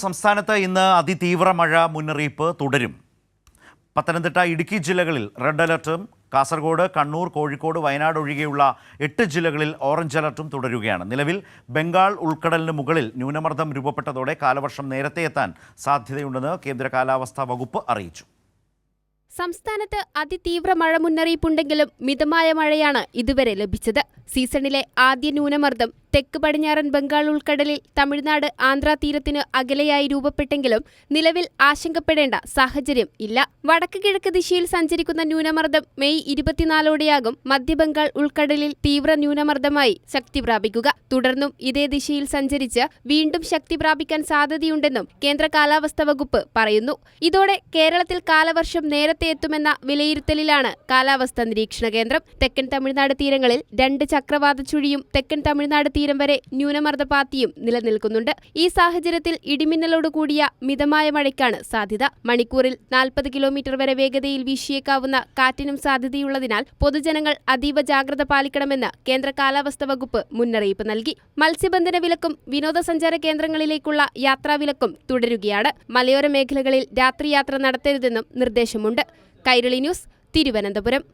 സംസ്ഥാനത്ത് ഇന്ന് അതിതീവ്ര മഴ മുന്നറിയിപ്പ് തുടരും. പത്തനംതിട്ട, ഇടുക്കി ജില്ലകളിൽ റെഡ് അലർട്ടും, കാസർഗോഡ്, കണ്ണൂർ, കോഴിക്കോട്, വയനാട് ഒഴികെയുള്ള 8 ജില്ലകളിൽ ഓറഞ്ച് അലർട്ടും തുടരുകയാണ്. നിലവിൽ ബംഗാൾ ഉൾക്കടലിന് മുകളിൽ ന്യൂനമർദ്ദം രൂപപ്പെട്ടതോടെ കാലവർഷം നേരത്തെ എത്താൻ സാധ്യതയുണ്ടെന്ന് കേന്ദ്ര കാലാവസ്ഥാ വകുപ്പ് അറിയിച്ചു. സംസ്ഥാനത്ത് അതിതീവ്ര മഴ മുന്നറിയിപ്പുണ്ടെങ്കിലും മിതമായ മഴയാണ് ഇതുവരെ ലഭിച്ചത്. സീസണിലെ ആദ്യ ന്യൂനമർദ്ദം തെക്ക് പടിഞ്ഞാറൻ ബംഗാൾ ഉൾക്കടലിൽ തമിഴ്നാട്, ആന്ധ്ര തീരത്തിന് അകലെയായി രൂപപ്പെട്ടെങ്കിലും നിലവിൽ ആശങ്കപ്പെടേണ്ട സാഹചര്യം ഇല്ല. വടക്ക് കിഴക്ക് ദിശയിൽ സഞ്ചരിക്കുന്ന ന്യൂനമർദ്ദം മെയ് 24ഓടെയാകും മധ്യബംഗാൾ ഉൾക്കടലിൽ തീവ്ര ന്യൂനമർദ്ദമായി ശക്തി പ്രാപിക്കുക. തുടർന്നും ഇതേ ദിശയിൽ സഞ്ചരിച്ച് വീണ്ടും ശക്തി പ്രാപിക്കാൻ സാധ്യതയുണ്ടെന്നും കേന്ദ്ര കാലാവസ്ഥാ വകുപ്പ് പറയുന്നു. ഇതോടെ കേരളത്തിൽ കാലവർഷം നേരത്തെ എത്തുമെന്ന വിലയിരുത്തലിലാണ് കാലാവസ്ഥാ നിരീക്ഷണ കേന്ദ്രം. തെക്കൻ തമിഴ്നാട് തീരങ്ങളിൽ 2 ചക്രവാത ചുഴിയും തെക്കൻ തമിഴ്നാട് തീരം വരെ ന്യൂനമർദ്ദപാത്തിയും നിലനിൽക്കുന്നുണ്ട്. ഈ സാഹചര്യത്തിൽ ഇടിമിന്നലോട് കൂടിയ മിതമായ മഴയ്ക്കാണ് സാധ്യത. മണിക്കൂറിൽ 40 കിലോമീറ്റർ വരെ വേഗതയിൽ വീശിയേക്കാവുന്ന കാറ്റിനും സാധ്യതയുള്ളതിനാൽ പൊതുജനങ്ങൾ അതീവ ജാഗ്രത പാലിക്കണമെന്ന് കേന്ദ്ര കാലാവസ്ഥാ വകുപ്പ് മുന്നറിയിപ്പ് നൽകി. മത്സ്യബന്ധന വിലക്കും വിനോദസഞ്ചാര കേന്ദ്രങ്ങളിലേക്കുള്ള യാത്രാവിലക്കും തുടരുകയാണ്. മലയോര മേഖലകളിൽ രാത്രിയാത്ര നടത്തരുതെന്നും നിർദ്ദേശമുണ്ട്. കൈരളി ന്യൂസ്, തിരുവനന്തപുരം.